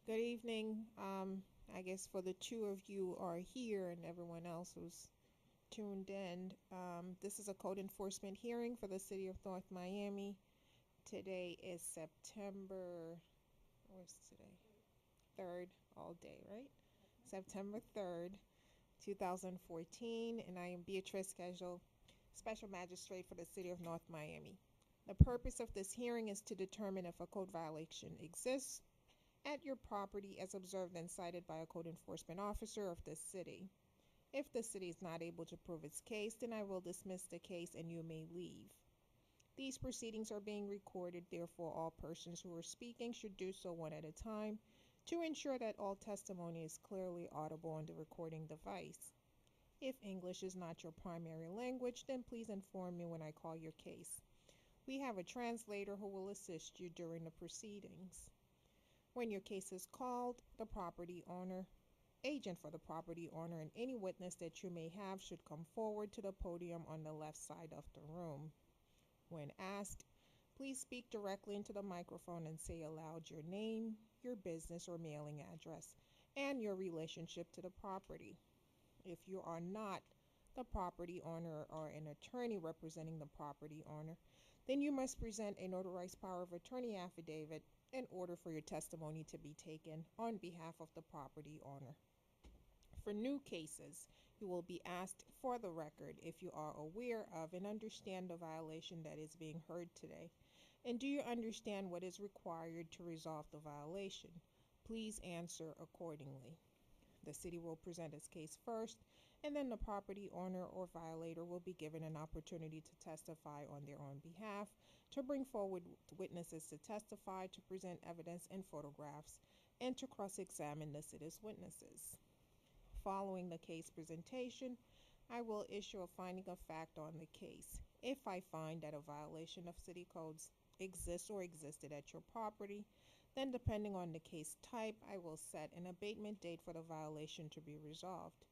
Good evening. I guess for the two of you are here and everyone else who's tuned in, this is a code enforcement hearing for the city of North Miami. Today is September, what's today? 3rd, all day, right? September 3rd, 2014, and I am Beatrice Casual, Special Magistrate for the city of North Miami. The purpose of this hearing is to determine if a code violation exists at your property as observed and cited by a code enforcement officer of this city. If the city is not able to prove its case, then I will dismiss the case and you may leave. These proceedings are being recorded, therefore, all persons who are speaking should do so one at a time to ensure that all testimony is clearly audible on the recording device. If English is not your primary language, then please inform me when I call your case. We have a translator who will assist you during the proceedings. When your case is called, the property owner, agent for the property owner, and any witness that you may have should come forward to the podium on the left side of the room. When asked, please speak directly into the microphone and say aloud your name, your business or mailing address, and your relationship to the property. If you are not the property owner or an attorney representing the property owner, then you must present a notarized power of attorney affidavit in order for your testimony to be taken on behalf of the property owner. For new cases, you will be asked for the record if you are aware of and understand the violation that is being heard today. And do you understand what is required to resolve the violation? Please answer accordingly. The city will present its case first, and then the property owner or violator will be given an opportunity to testify on their own behalf, to bring forward witnesses to testify, to present evidence and photographs, and to cross-examine the city's witnesses. Following the case presentation, I will issue a finding of fact on the case. If I find that a violation of city codes exists or existed at your property, then depending on the case type, I will set an abatement date for the violation to be resolved.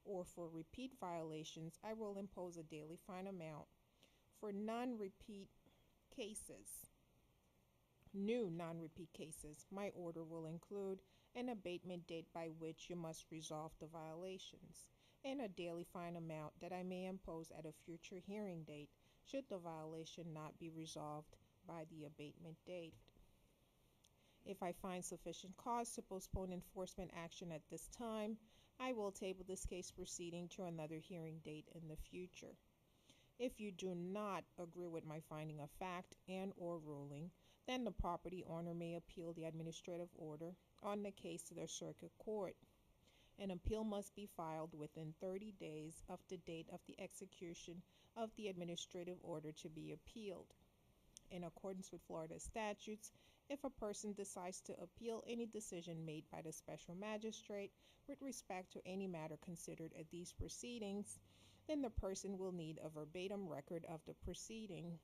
Or for repeat violations, I will impose a daily fine amount. For new non-repeat cases, my order will include an abatement date by which you must resolve the violations, and a daily fine amount that I may impose at a future hearing date should the violation not be resolved by the abatement date. If I find sufficient cause to postpone enforcement action at this time, I will table this case proceeding to another hearing date in the future. If you do not agree with my finding of fact and/or ruling, then the property owner may appeal the administrative order on the case to the circuit court. An appeal must be filed within 30 days of the date of the execution of the administrative order to be appealed. In accordance with Florida statutes, if a person decides to appeal any decision made by the special magistrate with respect to any matter considered at these proceedings, then the person will need a verbatim record of the proceeding.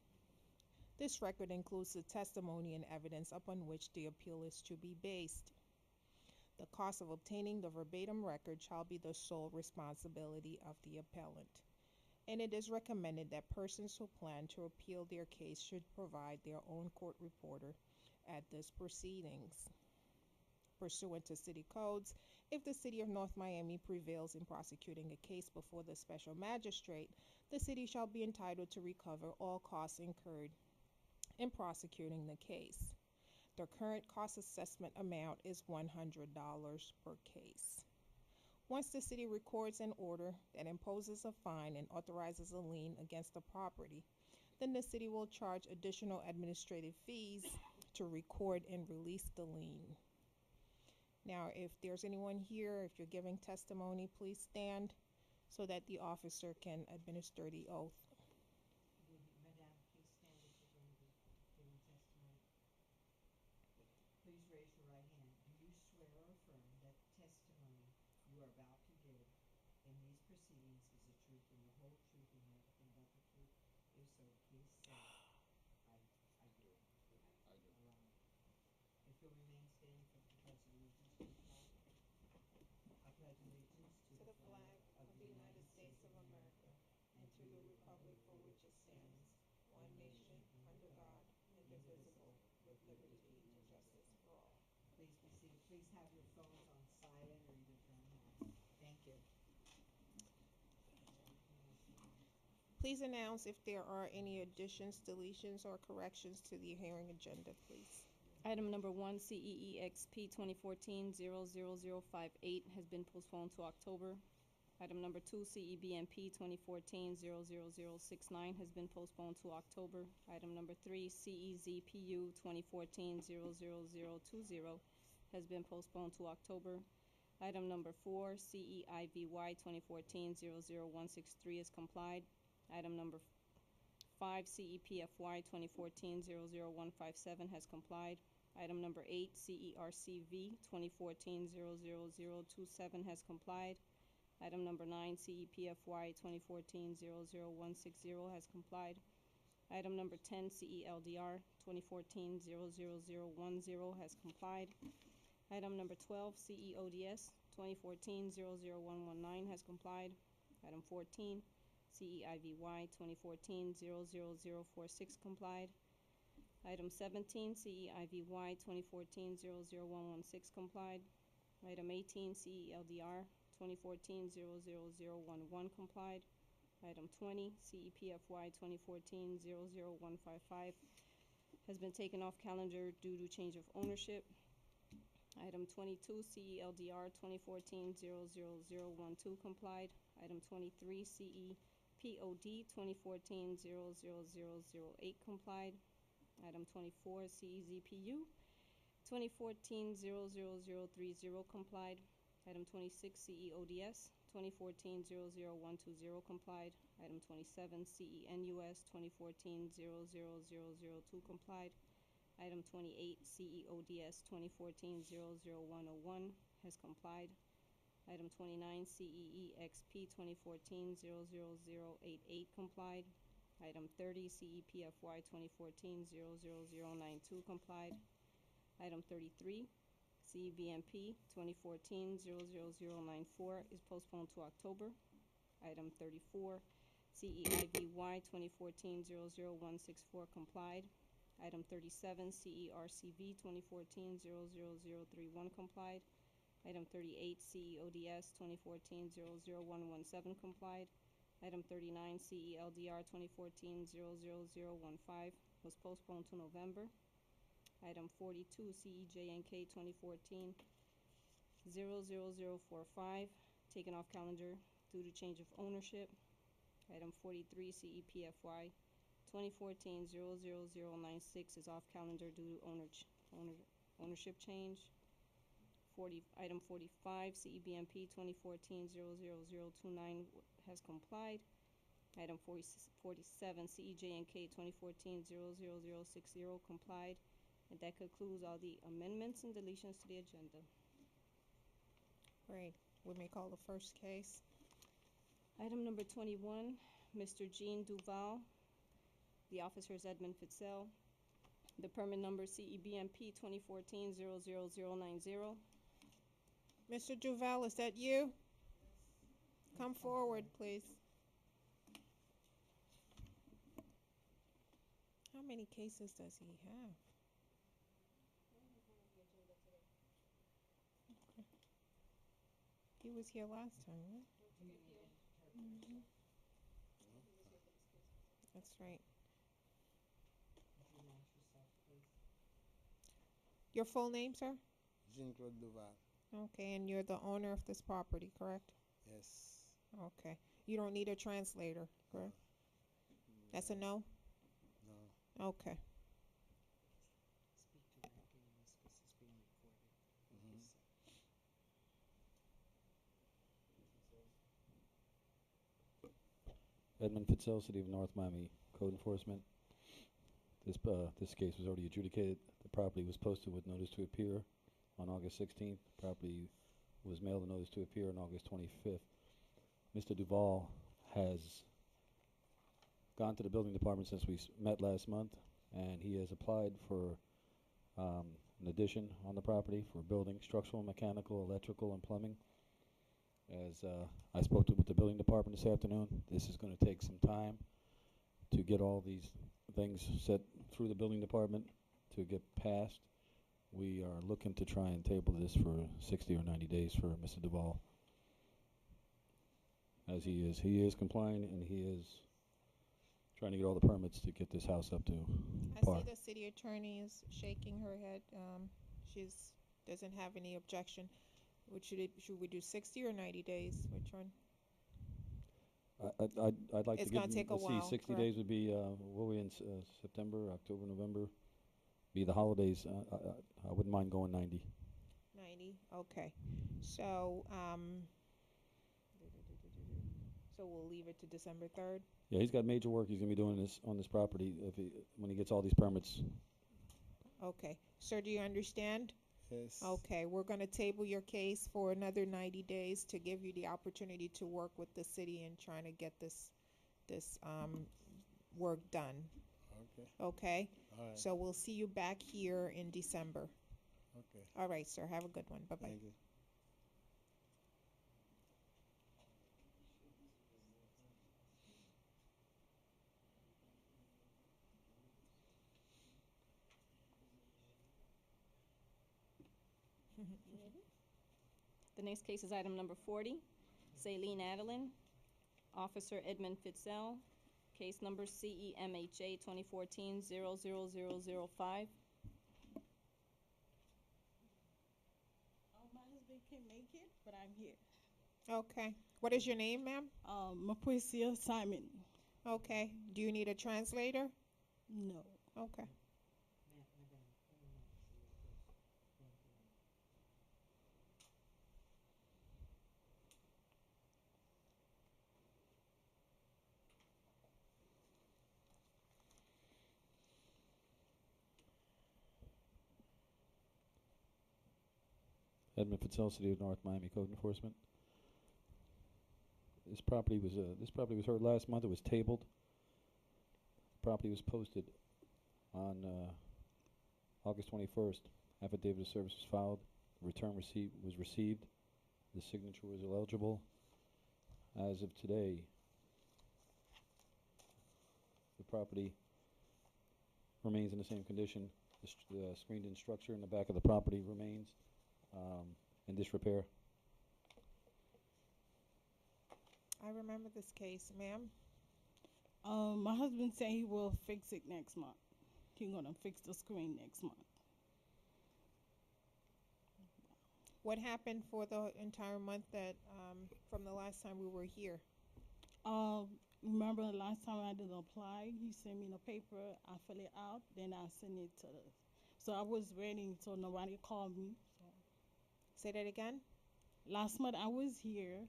This record includes the testimony and evidence upon which the appeal is to be based. The cost of obtaining the verbatim record shall be the sole responsibility of the appellant, and it is recommended that persons who plan to appeal their case should provide their own court reporter at these proceedings. Pursuant to city codes, if the city of North Miami prevails in prosecuting a case before the special magistrate, the city shall be entitled to recover all costs incurred in prosecuting the case. The current cost assessment amount is $100 per case. Once the city records an order that imposes a fine and authorizes a lien against the property, then the city will charge additional administrative fees to record and release the lien. Now, if there's anyone here, if you're giving testimony, please stand so that the officer can administer the oath. Madam, please stand if you're going to be giving testimony. Please raise your right hand. Do you swear or affirm that the testimony you are about to give in these proceedings is the truth and the whole truth and nothing but the truth? If so, please say, I do. I do. All right. If you'll remain standing for the pledge of allegiance to the flag. I pledge allegiance to To the the flag flag of of the the United United States States of of America America and and to to the the republic republic for for which which it it stands, stands, one one nation, nation, under under God, God, indivisible, indivisible, with with liberty liberty and and justice justice for for all. all. Please be seated. please have your phones on silent or either turned off. Thank you. Please announce if there are any additions, deletions, or corrections to the hearing agenda, please. Item number 1, CEEXP 2014-00058 has been postponed to October. Item number 2, CEBMP 2014-00069 has been postponed to October. Item number 3, CEZPU 2014-00020 has been postponed to October. Item number 4, CEIVY 2014-00163 is complied. Item number 5, CEPFY 2014-00157 has complied. Item number 8, CERCV 2014-00027 has complied. Item number 9, CEPFY 2014-00160 has complied. Item number 10, CELDR 2014-00010 has complied. Item number 12, CEODS 2014-00119 has complied. Item 14, CEIVY 2014-00046 complied. Item 17, CEIVY 2014-00116 complied. Item 18, CELDR 2014-00011 complied. Item 20, CEPFY 2014-00155 has been taken off calendar due to change of ownership. Item 22, CELDR 2014-00012 complied. Item 23, CEPOD 2014-00008 complied. Item 24, CEZPU 2014-00030 complied. Item 26, CEODS 2014-00120 complied. Item 27, CENUS 2014-00002 complied. Item 28, CEODS 2014-00101 has complied. Item 29, CEEXP 2014-00088 complied. Item 30, CEPFY 2014-00092 complied. Item 33, CEBMP 2014-00094 is postponed to October. Item 34, CEIVY 2014-00164 complied. Item 37, CERCV 2014-00031 complied. Item 38, CEODS 2014-00117 complied. Item 39, CELDR 2014-00015 was postponed to November. Item 42, CEJNK 2014-00045 taken off calendar due to change of ownership. Item 43, CEPFY 2014-00096 is off calendar due to ownership change. Item 45, CEBMP 2014-00029 has complied. Item 47, CEJNK 2014-00060 complied. And that concludes all the amendments and deletions to the agenda. Great. We may call the first case. Item number 21, Mr. Jean Duval. The officer is Edmund Fitzell. The permit number CEBMP 2014-00090. Mr. Duval, is that you? Come forward, please. How many cases does he have? Okay. He was here last time, right? Mhm. That's right. Would you announce yourself, please? Your full name, sir? Jean-Claude Duval. Okay, and you're the owner of this property, correct? Yes. Okay. You don't need a translator, correct? That's a no? No. Okay. Speak directly in this because it's being recorded. Mhm. Edmund Fitzell, City of North Miami Code Enforcement. This case was already adjudicated. The property was posted with notice to appear on August 16th. The property was mailed a notice to appear on August 25th. Mr. Duval has gone to the building department since we met last month, and he has applied for an addition on the property for building structural, mechanical, electrical, and plumbing. As I spoke with the building department this afternoon, this is going to take some time to get all these things set through the building department to get passed. We are looking to try and table this for 60 or 90 days for Mr. Duval. As he is complying and he is trying to get all the permits to get this house up to I par. see the city attorney is shaking her head. She's, doesn't have any objection. Should we do 60 or 90 days? Which one? I'd like It's to give gonna them, take a let's see, while, 60 correct? days would be, what are we in, September, October, November? Be the holidays. I wouldn't mind going 90. 90, okay. So, so we'll leave it to December 3rd? Yeah, he's got major work he's gonna be doing this on this property when he gets all these permits. Okay. Sir, do you understand? Yes. Okay, we're gonna table your case for another 90 days to give you the opportunity to work with the city and trying to get this work done, Okay. okay? All right. So we'll see you back here in December. Okay. All right, sir, have a good one, bye-bye. Thank you. The next case is item number 40, Saline Adeline, Officer Edmund Fitzell, case number CEMHA 2014-00005. My husband can't make it, but I'm here. Okay, what is your name, ma'am? Mapricia Simon. Okay, do you need a translator? No. Okay. Madam, hold on, so you first. Thank you. Edmund Fitzell, City of North Miami Code Enforcement. This property was heard last month. It was tabled. Property was posted on August 21st. Affidavit of service was filed. Return receipt was received. The signature was eligible. As of today, the property remains in the same condition. The screened-in structure in the back of the property remains in disrepair. I remember this case, ma'am. My husband said he will fix it next month. He's gonna fix the screen next month. What happened for the entire month that, from the last time we were here? Remember the last time I did apply, he sent me the paper, I fill it out, then I send it to the, so I was waiting so nobody called me. So Say that again? last month I was here.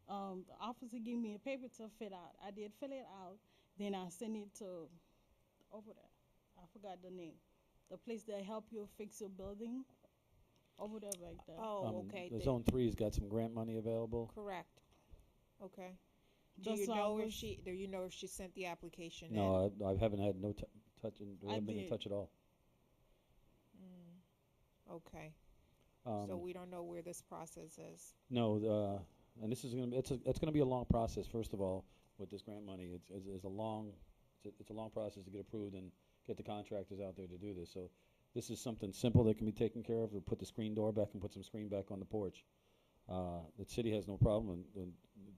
The officer gave me a paper to fill out. I did fill it out, then I sent it to over there. I forgot the name. The place that help you fix your building. Over there right there. Oh, okay. The Zone 3's got some grant money available. Correct. Okay. Do That's you why I know if was- she sent the application in? No, I haven't had no touch, and I haven't been in did. touch at all. Okay, so Um, we don't know where this process is. No, and this is gonna be, it's gonna be a long process. First of all, with this grant money, it's a long process to get approved and get the contractors out there to do this. So this is something simple that can be taken care of. We'll put the screen door back and put some screen back on the porch. The city has no problem in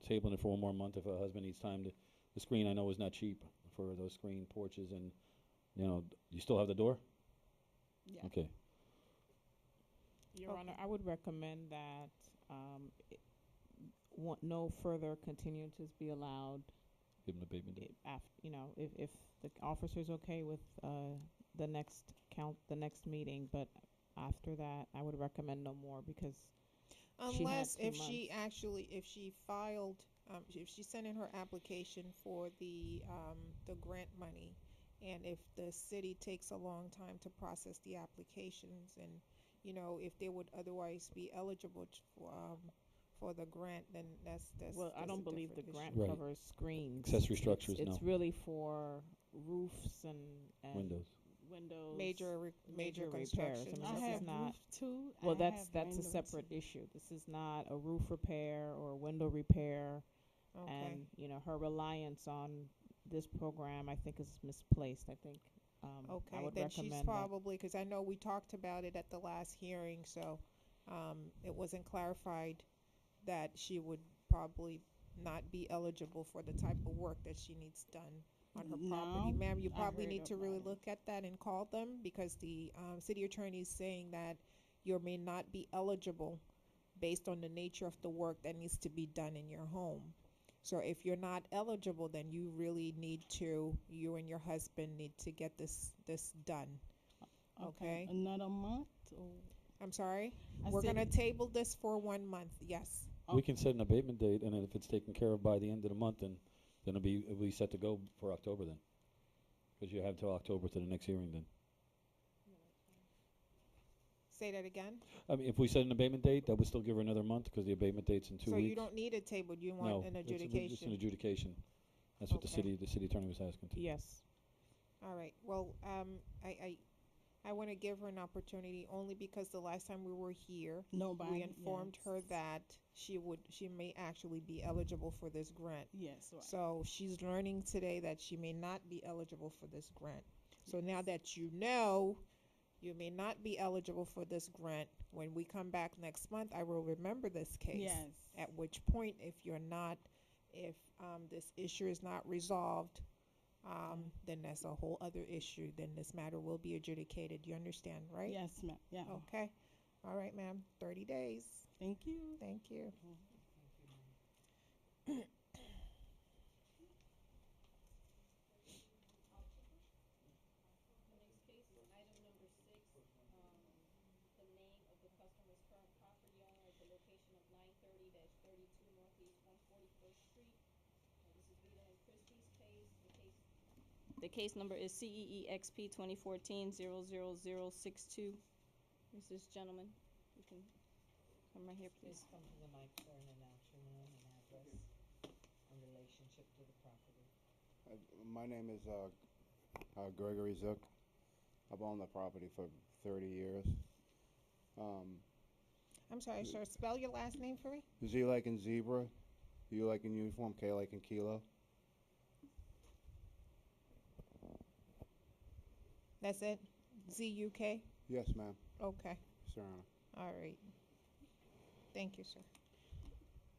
tabling it for one more month if a husband needs time to. The screen I know is not cheap for those screen porches, and you still have the door. Yeah. Okay. Your Okay. Honor, I would recommend that no further continuances be allowed. Give them the abatement date. If the officer's okay with the next meeting, but after that, I would recommend no more because she had Unless 2 if she months. actually, if she filed, if she sent in her application for the grant money, and if the city takes a long time to process the applications, and, if they would otherwise be eligible for the grant, then that's Well, I that's a don't believe the different grant issue. Right. covers screens. Accessory It's- structures, It's no. really for roofs and Windows. windows. Major major repairs. construction. I I mean, this have is not. roof too. Well, I that's have a window separate too. issue. This is not a roof repair or a window repair. Okay. And her reliance on this program, I think, is misplaced. I think I Okay, would then she's recommend that. probably, because I know we talked about it at the last hearing, so it wasn't clarified that she would probably not be eligible for the type of work that she needs done on her property. Now, Ma'am, you I probably heard need to really about it. look at that and call them, because the city attorney is saying that you may not be eligible based on the nature of the work that needs to be done in your home. So if you're not eligible, then you really need to, you and your husband need to get this done. Okay. Another month? Or I'm sorry? I We're said gonna table this for 1 month, yes. We can set an abatement date, and then if it's taken care of by the end of the month, then it'll be set to go for October then. Because you have till October to the next hearing then. Say that again? I mean, if we set an abatement date, that would still give her another month, because the abatement date's in 2 So weeks. you don't need it tabled, you No, want an it's an adjudication? adjudication. That's what Okay. the city attorney was asking to. Yes. All right, well, I wanna give her an opportunity only because the last time we were here, nobody. we informed yes. her that she may actually be eligible for this grant. Yes, right. So she's learning today that she may not be eligible for this grant. So now that you know you may not be eligible for this grant, when we come back next month, I will remember this case. Yes. At which point, if this issue is not resolved, then that's a whole other issue. Then this matter will be adjudicated. You understand, right? Yes, ma'am. Yeah. Okay. All right, ma'am. 30 days. Thank you. Thank you. Thank you, ma'am. The next case is item number 6. The name of the customer's current property owner at the location of 930-32 Northeast 141st Street. This is Vita and Christie's case. The case number is CEEXP 2014-00062. Is this gentleman? You can come right here, Please please. come to the microphone and announce your name and address in relationship to the property. My name is Gregory Zook. I've owned the property for 30 years. I'm sorry, sir. Spell your last name for me. Z like in zebra, U like in uniform, K like in kilo. That's it? Z-U-K? Yes, ma'am. Okay. Sir Honor. All right. Thank you, sir.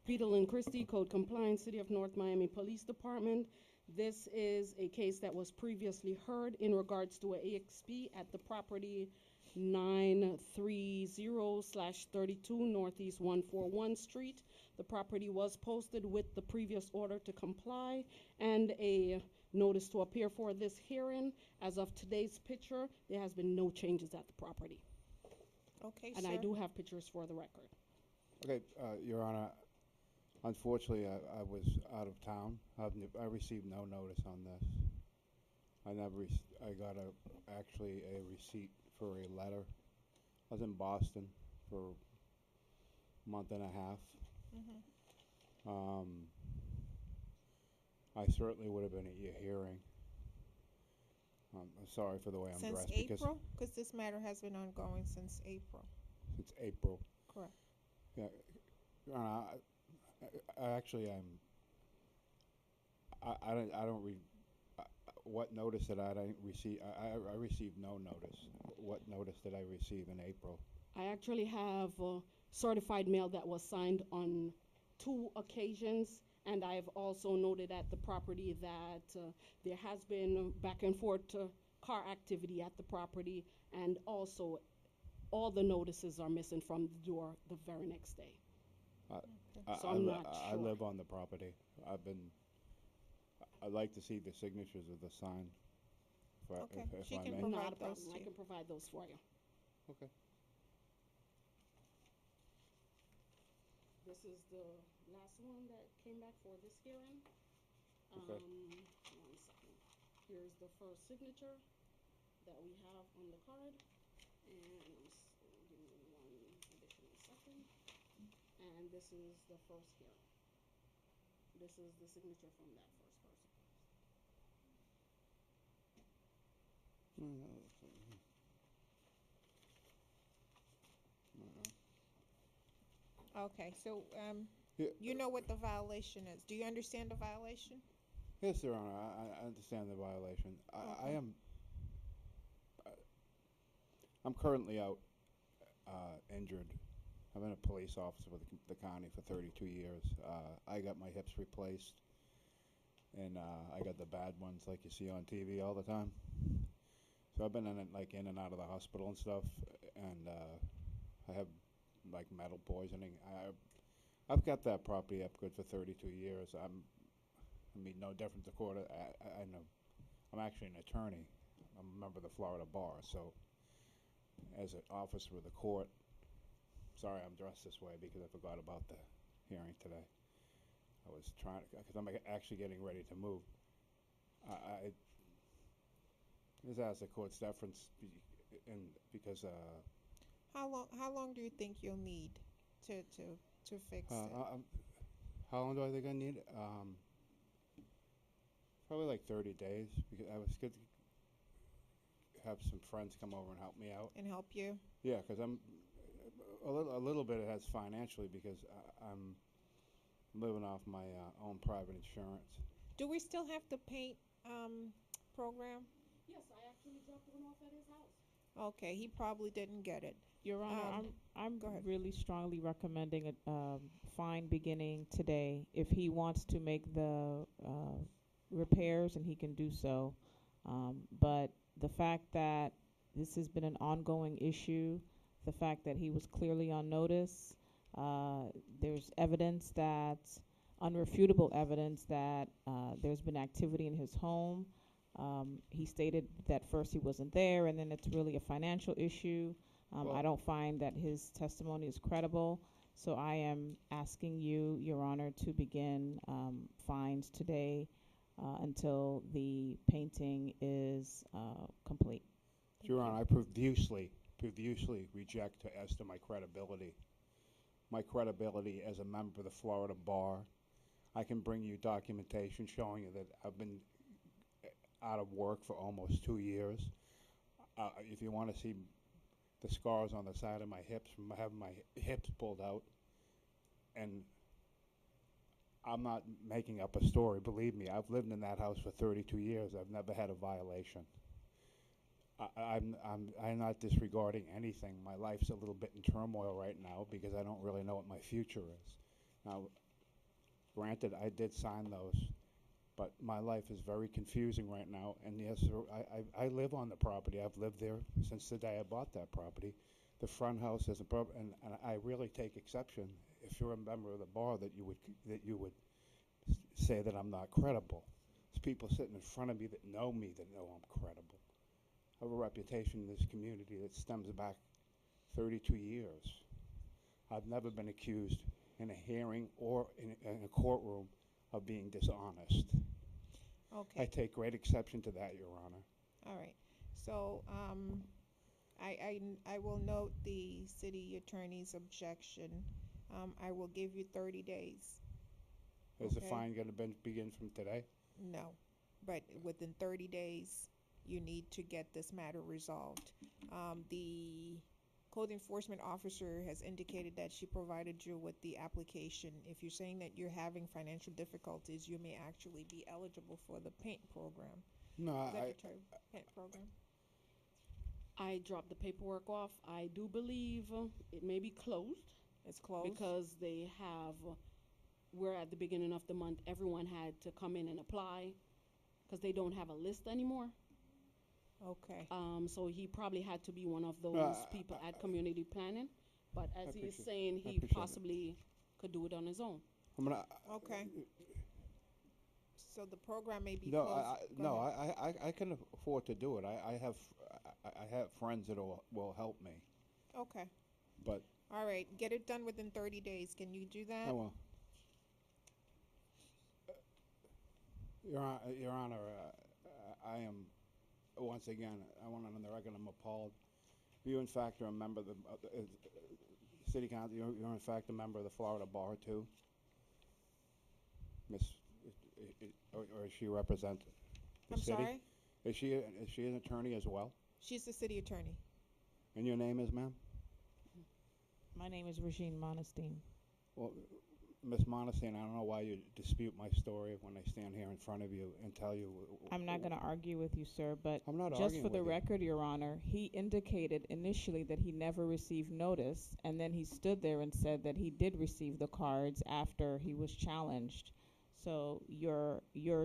Peter Lynn Christie, Code Compliance, City of North Miami Police Department. This is a case that was previously heard in regards to a AXP at the property 930/32 Northeast 141 Street. The property was posted with the previous order to comply and a notice to appear for this hearing. As of today's picture, there has been no changes at the property. Okay, And sir. I do have pictures for the record. Okay, Your Honor. Unfortunately, I was out of town. I received no notice on this. I got actually a receipt for a letter. I was in Boston for a month and a half. I certainly would have been at your hearing. I'm sorry for the way I'm Since dressed April? Because this matter has been ongoing since April. since April. Correct. Yeah, Your Honor, I actually what notice did I receive? I received no notice. What notice did I receive in April? I actually have certified mail that was signed on 2 occasions, and I've also noted at the property that there has been back and forth car activity at the property, and also all the notices are missing from the door the very next day. So I'm not I sure. live on the property. I'd like to see the signatures of the sign. Okay, If she I can may. provide Not a those problem. to I you. can provide those for you. Okay. This is the last one that came back for this hearing. Okay. 1 second. Here's the first signature that we have on the card. And give me 1 additional second. And this is the first hearing. This is the signature from that first person. Okay, so Yeah. you know what the violation is. Do you understand the violation? Yes, Your Honor. I understand the violation. I Okay. am. I'm currently out injured. I've been a police officer with the county for 32 years. I got my hips replaced, and I got the bad ones like you see on TV all the time. So I've been in and out of the hospital and stuff, and I have like metal poisoning. I've got that property up good for 32 years. I mean, no different to court. I know. I'm actually an attorney. I'm a member of the Florida Bar, so as an officer of the court, sorry I'm dressed this way because I forgot about the hearing today. I was trying, because I'm actually getting ready to move. I just ask the court's deference, because How long do you think you'll need to fix it? how long do I think I need? Probably like 30 days, because I was good to have some friends come over and help me out. And help you? Yeah, because I'm a little bit it has financially, because I'm living off my own private insurance. Do we still have the paint program? Yes, I actually dropped one off at his house. Okay, he probably didn't get it. Your Honor, I'm go ahead. really strongly recommending a fine beginning today. If he wants to make the repairs, and he can do so. But the fact that this has been an ongoing issue, the fact that he was clearly on notice, there's evidence that, unrefutable evidence that there's been activity in his home. He stated that first he wasn't there, and then it's really a financial issue. Well, I don't find that his testimony is credible. So I am asking you, Your Honor, to begin fines today until the painting is complete. Your Honor, I profusely reject as to my credibility. My credibility as a member of the Florida Bar. I can bring you documentation showing you that I've been out of work for almost 2 years. If you want to see the scars on the side of my hips from having my hips pulled out, and I'm not making up a story. Believe me, I've lived in that house for 32 years. I've never had a violation. I'm not disregarding anything. My life's a little bit in turmoil right now because I don't really know what my future is. Now, granted, I did sign those, but my life is very confusing right now. And yes, sir, I live on the property. I've lived there since the day I bought that property. The front house is a problem, and I really take exception if you're a member of the bar that you would say that I'm not credible. There's people sitting in front of me that know I'm credible. I have a reputation in this community that stems back 32 years. I've never been accused in a hearing or in a courtroom of being dishonest. Okay. I take great exception to that, Your Honor. All right. So I will note the city attorney's objection. I will give you 30 days. Is the Okay. fine going to begin from today? No, but within 30 days, you need to get this matter resolved. The code enforcement officer has indicated that she provided you with the application. If you're saying that you're having financial difficulties, you may actually be eligible for the paint program. No, Is that the term? Paint program? I dropped the paperwork off. I do believe it may be closed It's closed? because they have, we're at the beginning of the month, everyone had to come in and apply because they don't have a list anymore. Okay. So he probably had to be one of those No, people at community planning. But I as he is appreciate- saying, I he appreciate it. possibly could do it on his own. I'm gonna. Okay. So the program may be No, closed. Go ahead. I can afford to do it. I have friends that will help me, Okay. but All right. Get it done within 30 days. Can you do that? I will. Your Honor, I am, once again, I want on the record, I'm appalled. You, in fact, are a member of the City Council, you're in fact a member of the Florida Bar, too? Miss, or is she represent the I'm city? sorry? Is she an attorney as well? She's the city attorney. And your name is, ma'am? My name is Regine Monestein. Well, Ms. Montesine, I don't know why you dispute my story when I stand here in front of you and tell you. I'm not gonna argue with you, sir, but I'm not just arguing for the with you. record, Your Honor, he indicated initially that he never received notice, and then he stood there and said that he did receive the cards after he was challenged. So your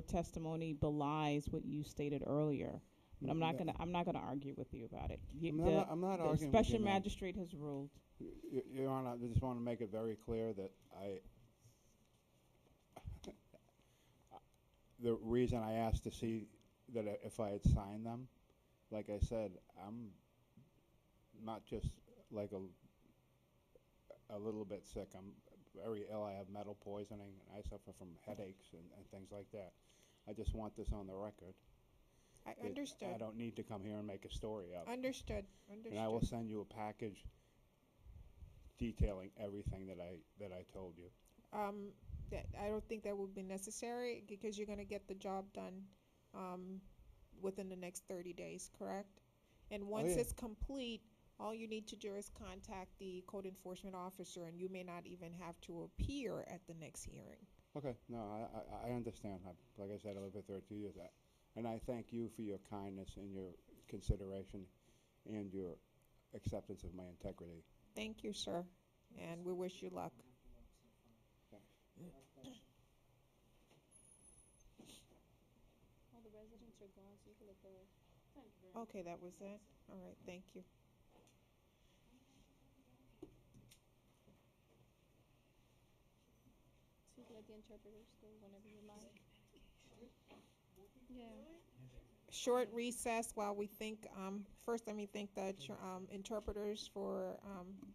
testimony belies what you stated earlier. But I'm not gonna argue with you about it. I'm not The arguing with you, special ma'am. magistrate has ruled. Your Honor, I just want to make it very clear that the reason I asked to see that if I had signed them, like I said, I'm not just like a little bit sick. I'm very ill. I have metal poisoning, and I suffer from headaches and things like that. I just want this on the record. I understood. I don't need to come here and make a story up. Understood. And I will send you a package detailing everything that I told you. I don't think that would be necessary because you're gonna get the job done, within the next 30 days, correct? And once yeah. it's complete, all you need to do is contact the code enforcement officer, and you may not even have to appear at the next hearing. Okay, no, I understand. Like I said, I live for 13 years. And I thank you for your kindness and your consideration and your acceptance of my integrity. Thank you, sir, and we wish you luck. All the residents are gone, so you can let the. Okay, that was it? All right, thank you. So you can let the interpreters go whenever you like. Yeah. Short recess while we think, first let me thank the interpreters for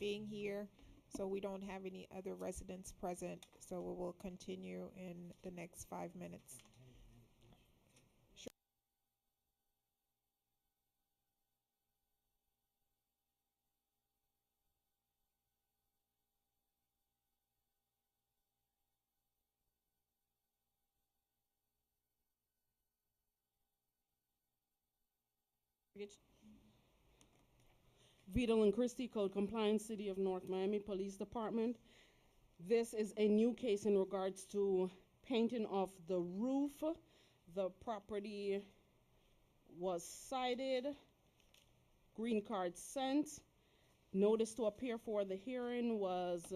being here. So we don't have any other residents present, so we will continue in the next 5 minutes. Vidal and Christie, Code Compliance, City of North Miami Police Department. This is a new case in regards to painting of the roof. The property was cited, green card sent. Notice to appear for the hearing was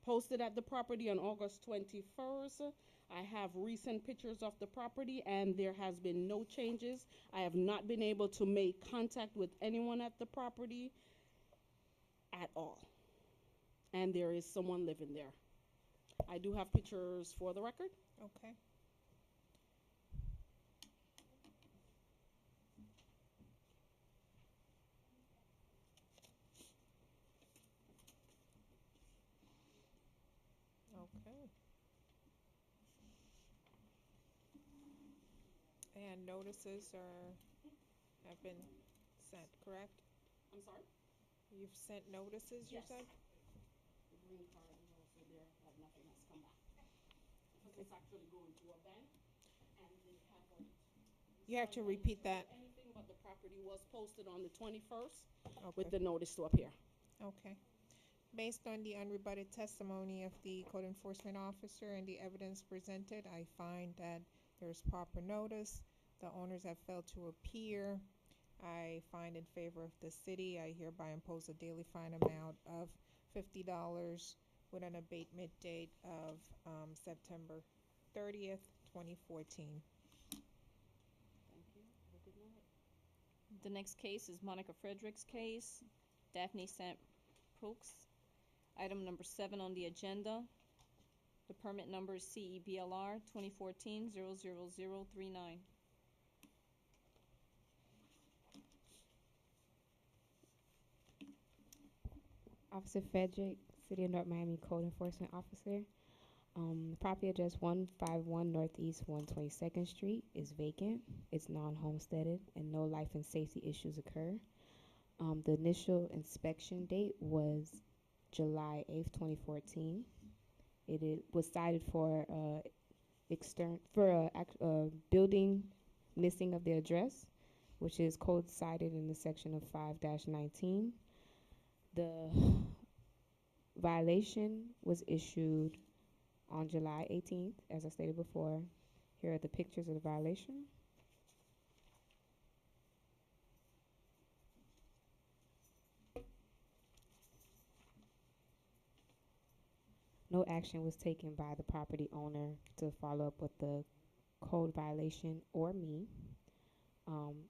posted at the property on August 21st. I have recent pictures of the property and there has been no changes. I have not been able to make contact with anyone at the property at all. And there is someone living there. I do have pictures for the record. Okay. Okay. And notices have been sent, correct? I'm sorry? You've sent notices, you Yes. said? The green card is also there, but nothing has come back. Because it's actually going to a bank and they haven't. You have to repeat that. Anything but the property was posted on the 21st with Okay. the notice to appear. Okay. Based on the unrebutted testimony of the code enforcement officer and the evidence presented, I find that there's proper notice. The owners have failed to appear. I find in favor of the city. I hereby impose a daily fine amount of $50 with an abatement date of September 30th, 2014. Thank you. Have a good night. The next case is Monica Frederick's case, Daphne St. Preux. Item number 7 on the agenda. The permit number is CEBLR 2014-00039. Officer Frederick, City of North Miami Code Enforcement Officer. The property address 151 Northeast 122nd Street is vacant. It's non-homesteaded and no life and safety issues occur. The initial inspection date was July 8th, 2014. It was cited for building missing of the address, which is code cited in the section of 5-19. The violation was issued on July 18th, as I stated before. Here are the pictures of the violation. No action was taken by the property owner to follow up with the code violation or me.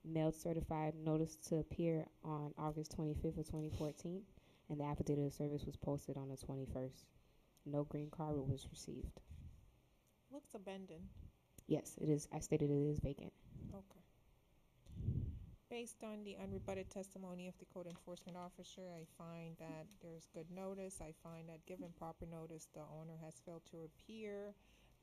Mailed certified notice to appear on August 25th of 2014, and the affidavit of service was posted on the 21st. No green card was received. Looks abandoned. Yes, it is. I stated it is vacant. Okay. Based on the unrebutted testimony of the code enforcement officer, I find that there's good notice. I find that given proper notice, the owner has failed to appear.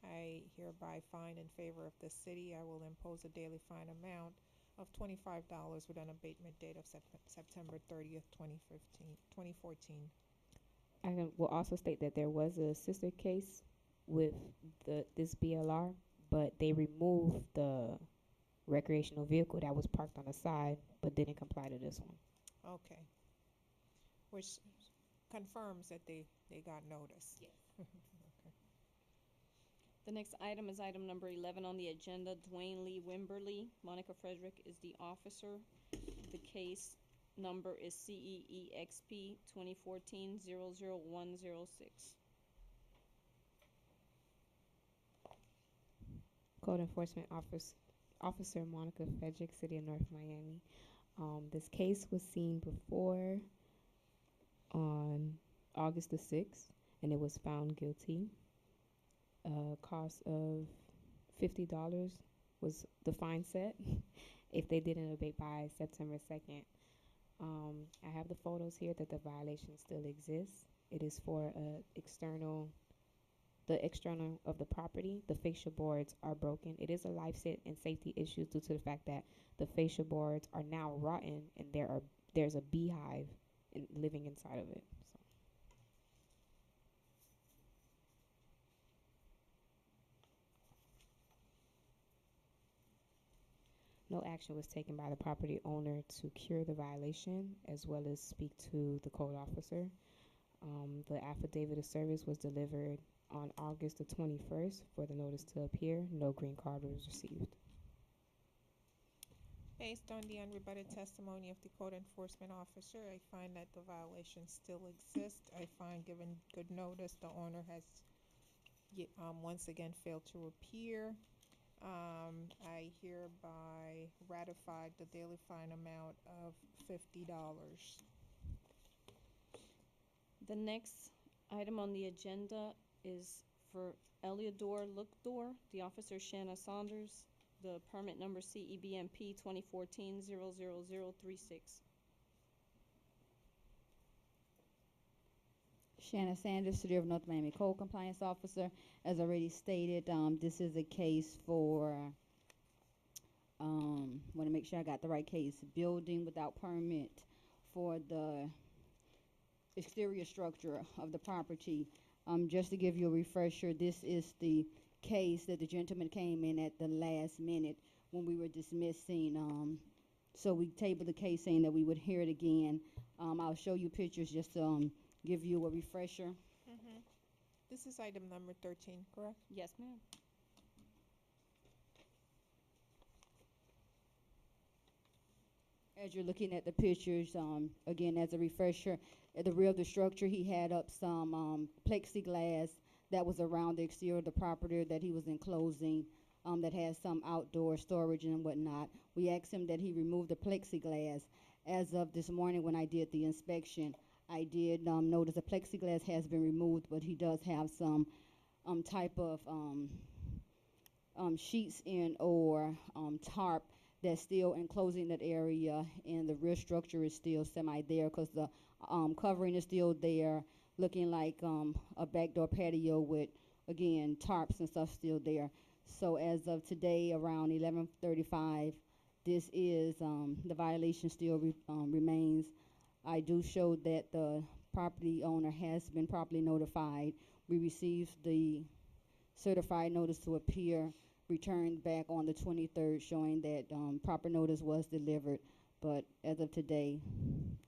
I hereby find in favor of the city. I will impose a daily fine amount of $25 with an abatement date of September 30th, 2014. I will also state that there was a sister case with this BLR, but they removed the recreational vehicle that was parked on the side, but didn't comply to this one. Okay. Which confirms that they got notice. Yes. Okay. The next item is item number 11 on the agenda. Dwayne Lee Wimberly. Monica Frederick is the officer. The case number is CEEXP 2014-00106. Code Enforcement Officer Monica Frederick, City of North Miami. This case was seen before on August the 6th, and it was found guilty. Cost of $50 was the fine set if they didn't abate by September 2nd. I have the photos here that the violation still exists. It is for the external of the property. The fascia boards are broken. It is a life and safety issue due to the fact that the fascia boards are now rotten and there's a beehive living inside of it. So. No action was taken by the property owner to cure the violation as well as speak to the code officer. The affidavit of service was delivered on August the 21st for the notice to appear. No green card was received. Based on the unrebutted testimony of the code enforcement officer, I find that the violation still exists. I find given good notice, the owner has once again failed to appear. I hereby ratified the daily fine amount of $50. The next item on the agenda is for Eliodor Lookdor, the officer Shanna Saunders, the permit number CEBMP 2014-00036. Shanna Sanders, City of North Miami Code Compliance Officer. As already stated, this is a case for, want to make sure I got the right case, building without permit for the exterior structure of the property. Just to give you a refresher, this is the case that the gentleman came in at the last minute when we were dismissing. So we tabled the case saying that we would hear it again. I'll show you pictures just to give you a refresher. Mm-hmm. This is item number 13, correct? Yes, ma'am. As you're looking at the pictures, again, as a refresher, at the rear of the structure, he had up some plexiglass that was around the exterior of the property that he was enclosing, that has some outdoor storage and whatnot. We asked him that he remove the plexiglass. As of this morning when I did the inspection, I did notice the plexiglass has been removed, but he does have some type of sheets in or tarp that's still enclosing that area, and the rear structure is still semi there because the covering is still there, looking like a backdoor patio with, again, tarps and stuff still there. So as of today, around 11:35, this is, the violation still remains. I do show that the property owner has been properly notified. We received the certified notice to appear returned back on the 23rd, showing that proper notice was delivered, but as of today,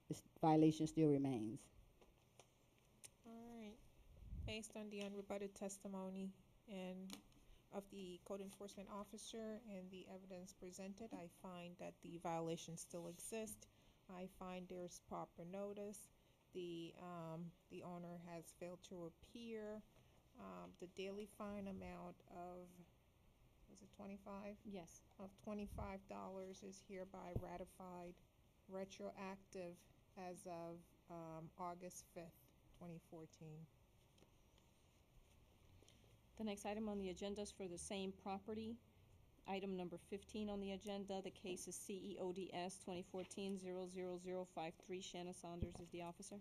this violation still remains. All Based on the unrebutted testimony and of the code enforcement officer and the evidence presented, I find that the violation still exists. I find there's proper notice. The owner has failed to appear. The daily fine amount of, was it 25? Yes. Of $25 is hereby ratified, retroactive as of August 5th, 2014. The next item on the agenda is for the same property. Item number 15 on the agenda, the case is CEODS 2014-00053. Shanna Saunders is the officer.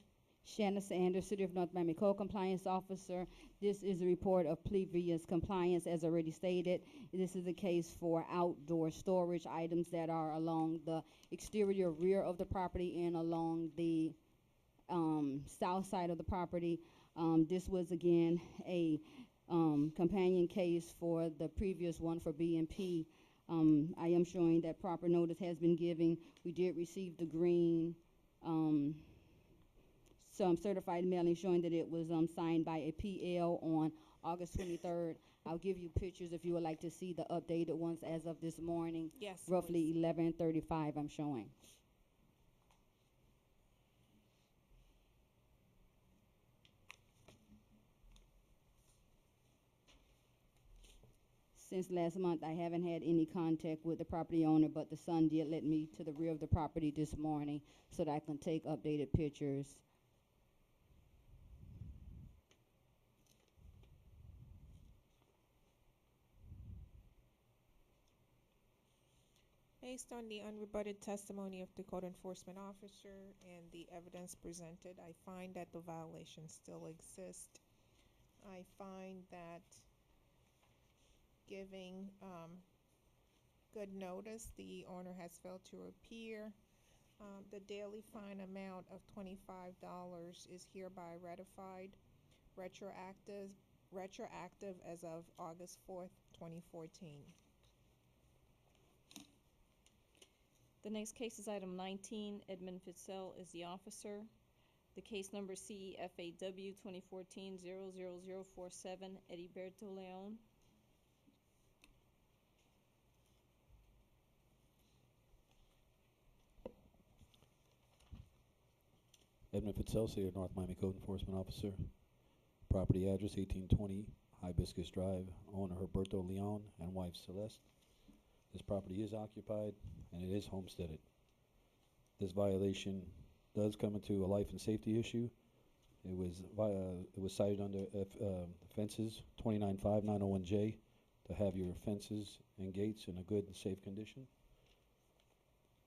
Shanna Sanders, City of North Miami Code Compliance Officer. This is a report of previous compliance, as already stated. This is a case for outdoor storage items that are along the exterior rear of the property and along the south side of the property. This was, again, a companion case for the previous one for BMP. I am showing that proper notice has been given. We did receive the green some certified mailing showing that it was signed by a PL on August 23rd. I'll give you pictures if you would like to see the updated ones as of this morning. Yes, Roughly please. 11:35 I'm showing. Since last month, I haven't had any contact with the property owner, but the son did let me to the rear of the property this morning so that I can take updated pictures. Based on the unrebutted testimony of the code enforcement officer and the evidence presented, I find that the violation still exists. I find that giving good notice, the owner has failed to appear. The daily fine amount of $25 is hereby ratified, retroactive as of August 4th, 2014. The next case is item 19. Edmund Fitzell is the officer. The case number CEFAW 2014-00047, Ediberto Leon. Edmund Fitzell, City of North Miami Code Enforcement Officer. Property address 1820 Hibiscus Drive. Owner Herberto Leon and wife Celeste. This property is occupied and it is homesteaded. This violation does come into a life and safety issue. It was cited under fences 295901J to have your fences and gates in a good and safe condition.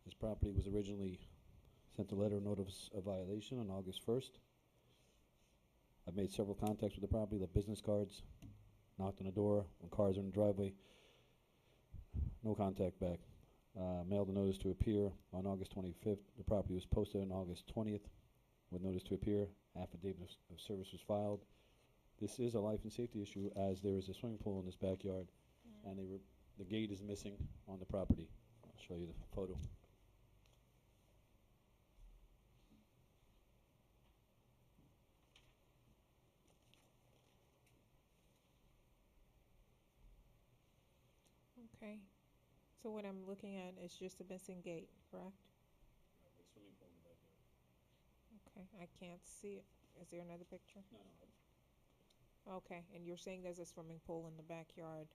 This property was originally sent a letter of notice of violation on August 1st. I've made several contacts with the property, left business cards, knocked on the door when cars are in the driveway. No contact back. Mailed a notice to appear on August 25th. The property was posted on August 20th with notice to appear. Affidavit of service was filed. This is a life and safety issue as there is a swimming pool in this backyard and the gate is missing on the property. I'll show you the photo. Okay. So what I'm looking at is just a missing gate, correct? Swimming pool in the backyard. Okay, I can't see it. Is there another picture? No. Okay, and you're saying there's a swimming pool in the backyard.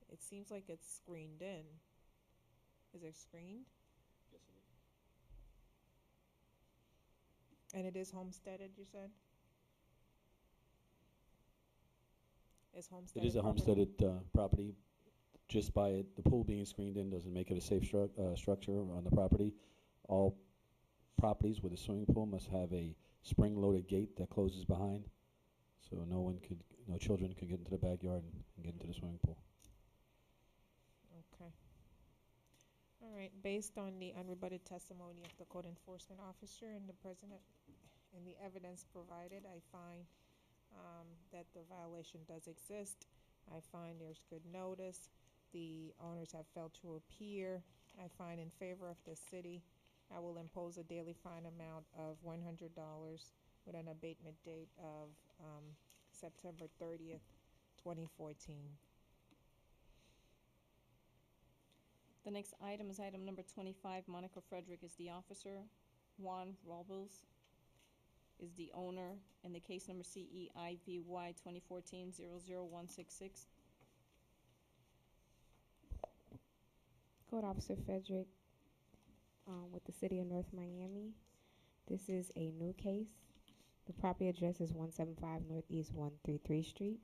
It seems like it's screened in. Is it screened? Yes, it is. And it is homesteaded, you said? Is homesteaded It is a property? homesteaded property. Just by it, the pool being screened in doesn't make it a safe structure on the property. All properties with a swimming pool must have a spring-loaded gate that closes behind, so no children can get into the backyard and get into the swimming pool. Okay. All right, based on the unrebutted testimony of the code enforcement officer and the evidence provided, I find that the violation does exist. I find there's good notice. The owners have failed to appear. I find in favor of the city. I will impose a daily fine amount of $100 with an abatement date of September 30th, 2014. The next item is item number 25. Monica Frederick is the officer. Juan Robles is the owner, and the case number CEIVY 2014-00166. Code Officer Frederick with the City of North Miami. This is a new case. The property address is 175 Northeast 133 Street.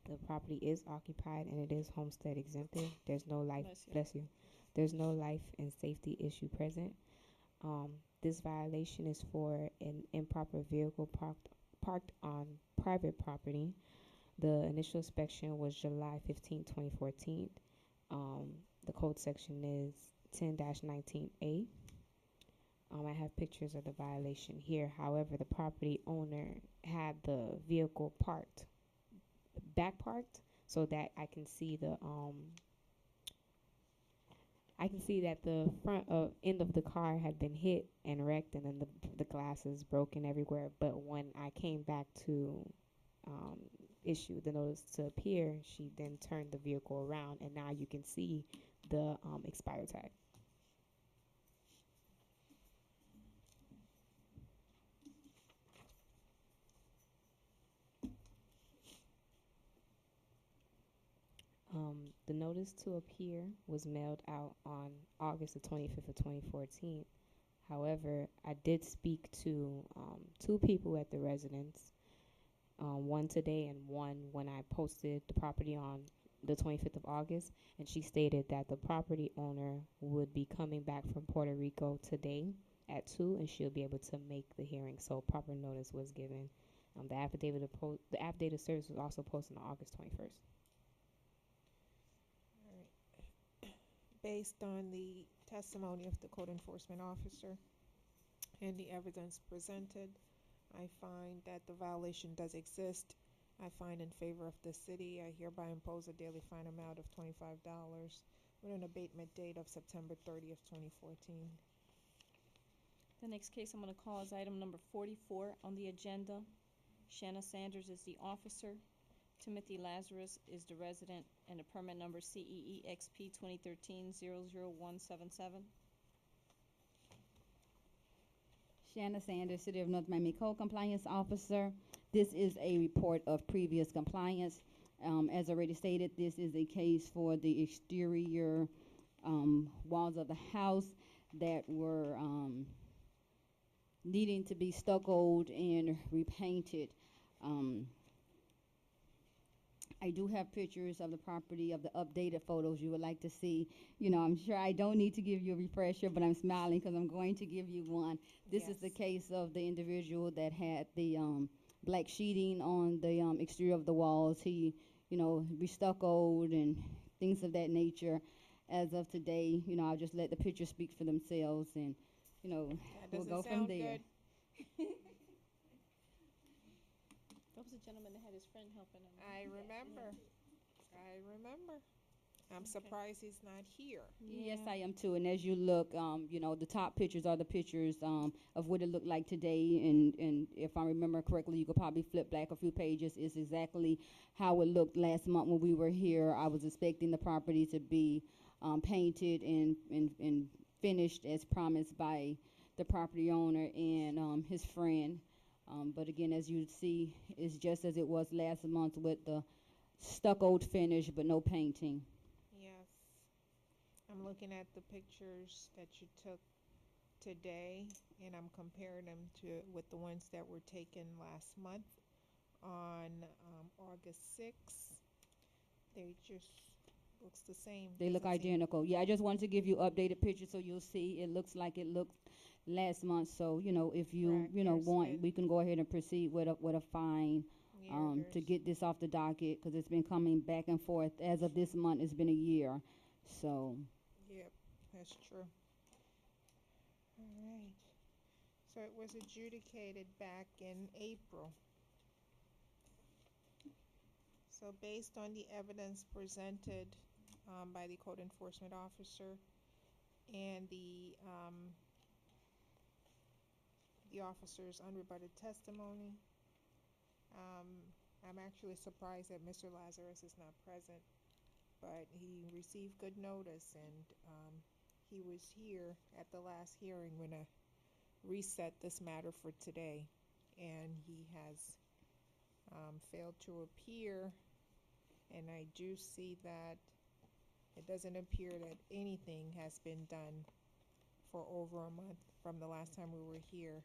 The property is occupied and it is homestead exempted. There's no life, Bless you. There's no life and safety issue present. This violation is for an improper vehicle parked on private property. The initial inspection was July 15, 2014. The code section is 10-19A. I have pictures of the violation here. However, the property owner had the vehicle back parked, so that I can see the front end of the car had been hit and wrecked, and then the glass is broken everywhere. But when I came back to issue the notice to appear, she then turned the vehicle around, and now you can see the expired tag. The notice to appear was mailed out on August the 25th of 2014. However, I did speak to 2 people at the residence, one today and one when I posted the property on the 25th of August, and she stated that the property owner would be coming back from Puerto Rico today at 2, and she'll be able to make the hearing, so proper notice was given. The affidavit of service was also posted on August 21st. Based on the testimony of the code enforcement officer and the evidence presented, I find that the violation does exist. I find in favor of the city. I hereby impose a daily fine amount of $25 with an abatement date of September 30th, 2014. The next case I'm going to call is item number 44 on the agenda. Shanna Sanders is the officer. Timothy Lazarus is the resident, and the permit number CEEXP 2013-00177. Shanna Sanders, City of North Miami Code Compliance Officer. This is a report of previous compliance. As already stated, this is a case for the exterior walls of the house that were needing to be stuccoed and repainted. I do have pictures of the property, of the updated photos you would like to see. You know, I'm sure I don't need to give you a refresher, but I'm smiling because I'm going to give you one. This is the case of the individual that had the black sheeting on the exterior of the walls. He, you know, restuccoed and things of that nature. As of today, you know, I'll just let the pictures speak for themselves, and, you know, we'll go from there. That was a gentleman that had his friend helping him. I remember. I'm surprised he's not here. Yes, I am too. And as you look, you know, the top pictures are the pictures of what it looked like today. And if I remember correctly, you could probably flip back a few pages. It's exactly how it looked last month when we were here. I was expecting the property to be painted and finished as promised by the property owner and his friend. But again, as you see, it's just as it was last month with the stuccoed finish but no painting. Yes. I'm looking at the pictures that you took today, and I'm comparing them with the ones that were taken last month on August 6th. They just looks the same. They look Doesn't seem- identical. Yeah, I just wanted to give you updated pictures so you'll see it looks like it looked last month. So, you know, if you, Correct. you know, There's want, been- we can go ahead and proceed with a fine Yeah, to there's- get this off the docket because it's been coming back and forth. As of this month, it's been a year. So, Yep, that's true. All right. So it was adjudicated back in April. So based on the evidence presented by the code enforcement officer and the officer's unrebutted testimony, I'm actually surprised that Mr. Lazarus is not present, but he received good notice, and he was here at the last hearing when I reset this matter for today, and he has failed to appear, and I do see that it doesn't appear that anything has been done for over a month from the last time we were here.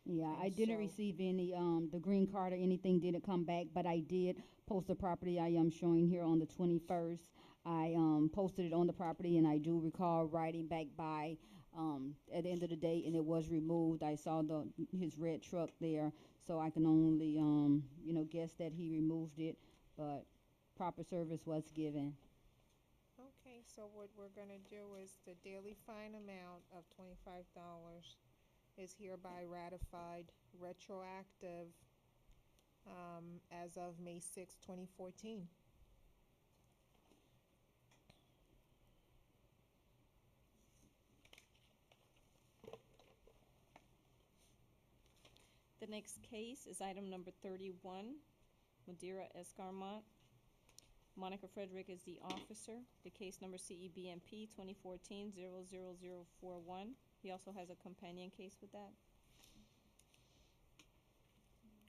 Yeah, I And didn't so- receive any, the green card or anything didn't come back, but I did post the property I am showing here on the 21st. I, posted it on the property, and I do recall riding back by, at the end of the day, and it was removed. I saw his red truck there, so I can only, guess that he removed it, but proper service was given. Okay, so what we're gonna do is the daily fine amount of $25 is hereby ratified retroactive as of May 6, 2014. The next case is item number 31, Madeira Escarmont. Monica Frederick is the officer. The case number CEBMP 2014-00041. He also has a companion case with that.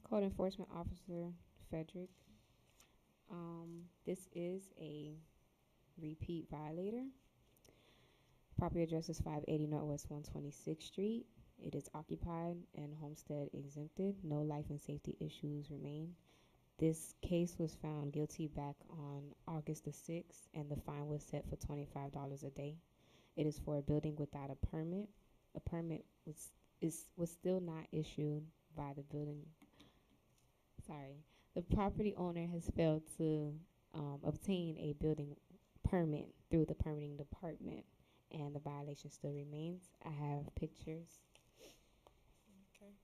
Code Enforcement Officer Frederick. This is a repeat violator. Property address is 580 Northwest 126th Street. It is occupied and homestead exempted. No life and safety issues remain. This case was found guilty back on August the 6th, and the fine was set for $25 a day. It is for a building without a permit. A permit was still not issued by the building. Sorry, the property owner has failed to obtain a building permit through the permitting department, and the violation still remains. I have pictures. Okay.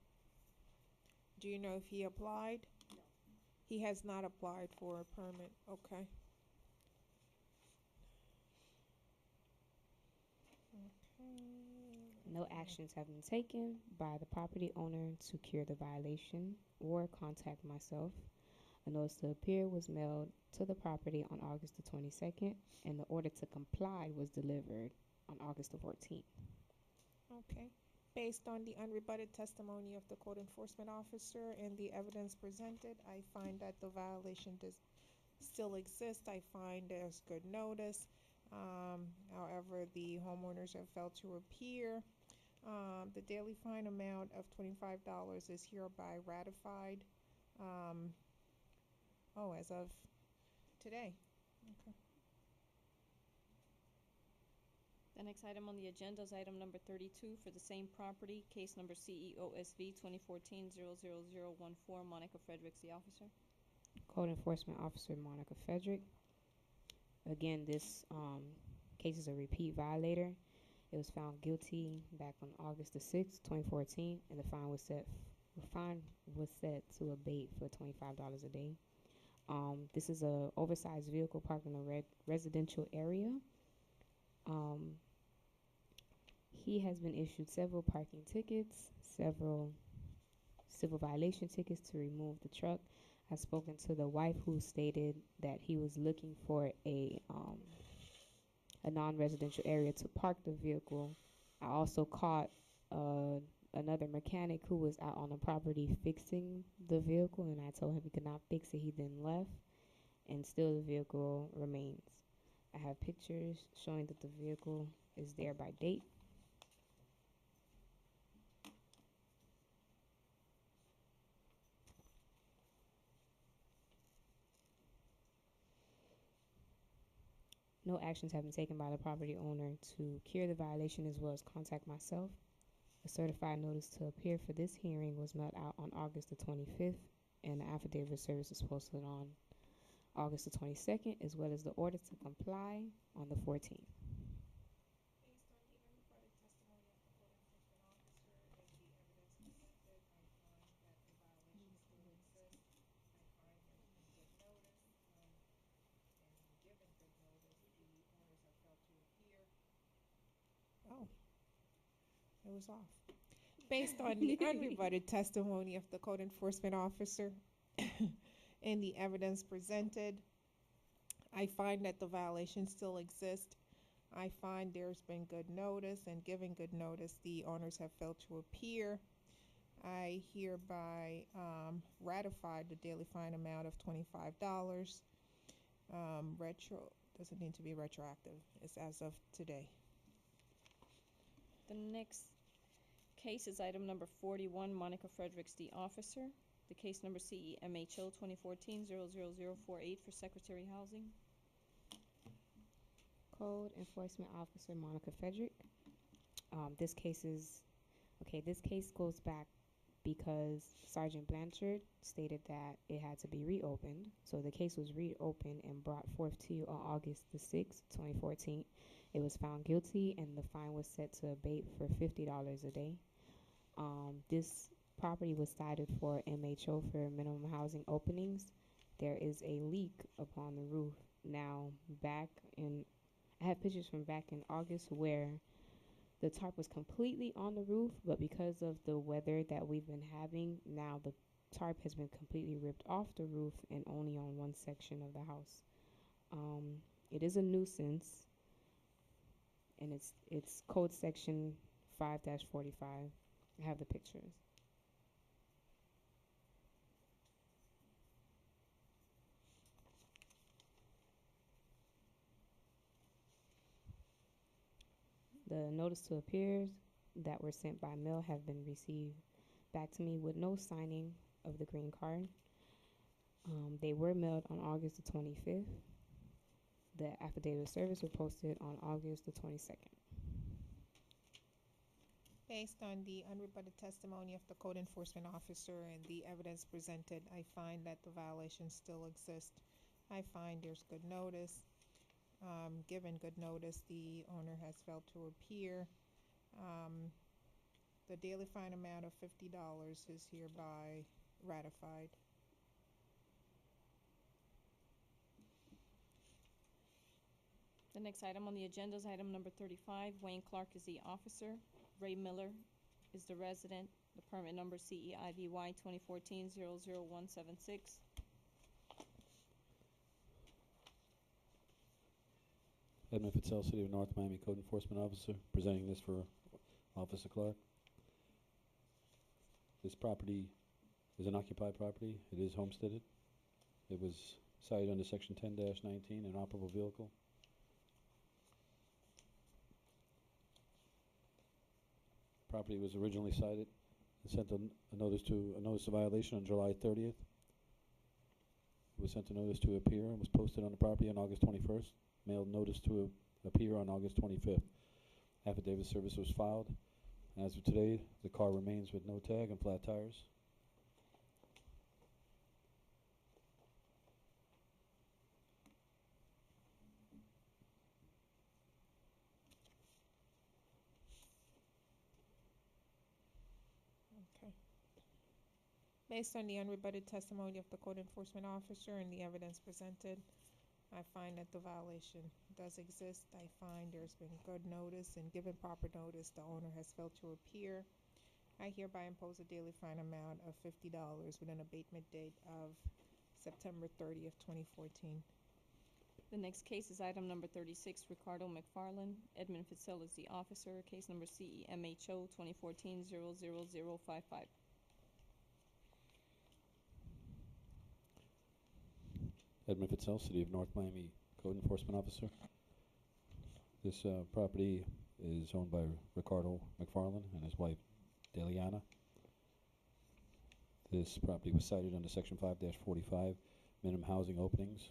Do you know if he applied? No. He has not applied for a permit. Okay. No actions have been taken by the property owner to cure the violation or contact myself. A notice to appear was mailed to the property on August the 22nd, and the order to comply was delivered on August the 14th. Okay. Based on the unrebutted testimony of the code enforcement officer and the evidence presented, I find that the violation does still exist. I find there's good notice. However, the homeowners have failed to appear. The daily fine amount of $25 is hereby ratified. As of today. Okay. The next item on the agenda is item number 32 for the same property, case number CEOSV 2014-00014. Monica Fredericks, the officer. Code Enforcement Officer Monica Frederick. Again, this case is a repeat violator. It was found guilty back on August the 6th, 2014, and the fine was set to abate for $25 a day. This is a oversized vehicle parked in a residential area. He has been issued several parking tickets, several civil violation tickets to remove the truck. I've spoken to the wife, who stated that he was looking for a non-residential area to park the vehicle. I also caught another mechanic who was out on the property fixing the vehicle, and I told him he could not fix it. He then left, and still the vehicle remains. I have pictures showing that the vehicle is there by date. No actions have been taken by the property owner to cure the violation, as well as contact myself. A certified notice to appear for this hearing was mailed out on August the 25th, and the affidavit of service was posted on August the 22nd, as well as the order to comply on the 14th. Based on the unrebutted testimony of the code enforcement officer and the evidence presented, I find that the violation still exists. I find there's been good notice, and given good notice, the owners have failed to appear. Oh, it was off. Based on the unrebutted testimony of the code enforcement officer in the evidence presented, I find that the violation still exists. I find there's been good notice, and given good notice, the owners have failed to appear. I hereby ratify the daily fine amount of $25. Retro doesn't need to be retroactive. It's as of today. The next case is item number 41, Monica Fredericks, the officer. The case number CEMHO 2014-00048 for Secretary Housing. Code Enforcement Officer Monica Frederick. This case goes back because Sergeant Blanchard stated that it had to be reopened. So the case was reopened and brought forth to you on August the 6th, 2014. It was found guilty and the fine was set to abate for $50 a day. This property was cited for MHO for minimum housing openings. There is a leak upon the roof. Now, I have pictures from back in August where the tarp was completely on the roof, but because of the weather that we've been having, now the tarp has been completely ripped off the roof and only on one section of the house. It is a nuisance, and it's code section 5-45. I have the pictures. The notice to appears that were sent by mail have been received back to me with no signing of the green card. They were mailed on August the 25th. The affidavit of service were posted on August the 22nd. Based on the unrebutted testimony of the code enforcement officer and the evidence presented, I find that the violation still exists. I find there's good notice. Given good notice, the owner has failed to appear. The daily fine amount of $50 is hereby ratified. The next item on the agenda is item number 35. Wayne Clark is the officer. Ray Miller is the resident. The permit number CEIVY 2014-00176. Edmund Fitzell, City of North Miami Code Enforcement Officer, presenting this for Officer Clark. This property is an occupied property. It is homesteaded. It was cited under Section 10-19, an operable vehicle. Property was originally cited and sent a notice of violation on July 30th. It was sent a notice to appear and was posted on the property on August 21st. Mailed notice to appear on August 25th. Affidavit service was filed. As of today, the car remains with no tag and flat tires. Okay. Based on the unrebutted testimony of the code enforcement officer and the evidence presented, I find that the violation does exist. I find there's been good notice, and given proper notice, the owner has failed to appear. I hereby impose a daily fine amount of $50 with an abatement date of September 30th, 2014. The next case is item number 36, Ricardo McFarland. Edmund Fitzell is the officer. Case number CEMHO 2014-00055. Edmund Fitzell, City of North Miami Code Enforcement Officer. This property is owned by Ricardo McFarland and his wife, Deliana. This property was cited under Section 5-45, minimum housing openings.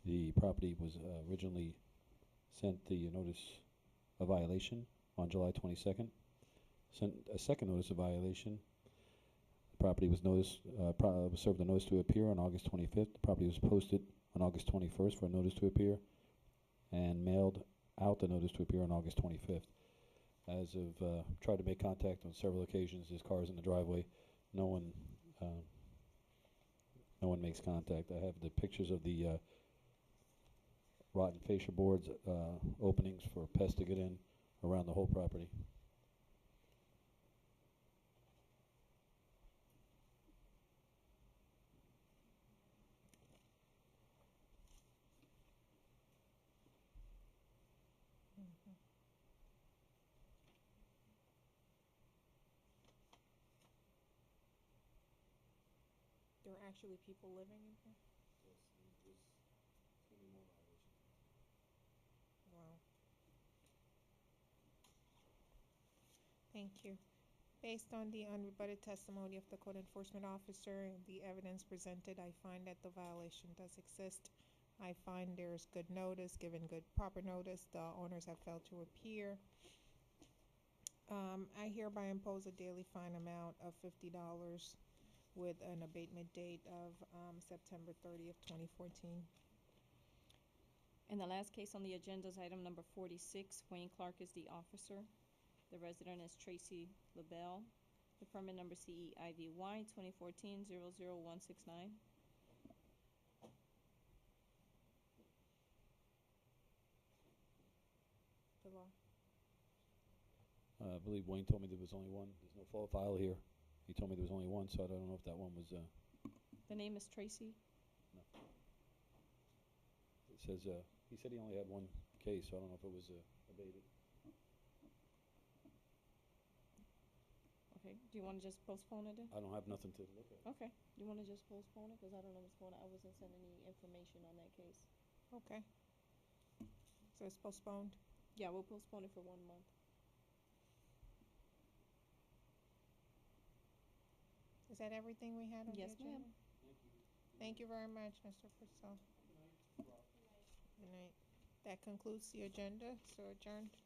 The property was originally sent the notice of violation on July 22nd. Sent a second notice of violation. The property was served a notice to appear on August 25th. The property was posted on August 21st for a notice to appear, and mailed out the notice to appear on August 25th. As of tried to make contact on several occasions, his car is in the driveway. No one makes contact. I have the pictures of the rotten fascia boards openings for pests to get in around the whole property. there are actually people living in here? Yes, and there's gonna be more violations. Wow. Thank you. Based on the unrebutted testimony of the code enforcement officer and the evidence presented, I find that the violation does exist. I find there's good notice, given good proper notice, the owners have failed to appear. I hereby impose a daily fine amount of $50 with an abatement date of September 30th, 2014. And the last case on the agenda is item number 46. Wayne Clark is the officer. The resident is Tracy LaBelle. The permit number CEIVY 2014-00169. The law. I believe Wayne told me there was only one. There's no file here. He told me there was only one, so I don't know if that one was, The name is Tracy. it says, he said he only had one case, so I don't know if it was, abated. Okay, do you want to just postpone it then? I don't have nothing to look at. Okay, you want to just postpone it? Because I don't know what's going on. I wasn't sent any information on that case. Okay. So it's postponed? Yeah, we'll postpone it for 1 month. Is that everything we had on the Yes, agenda? ma'am. Thank you very much, Mr. Purcell. Good night. That concludes the agenda, so adjourned.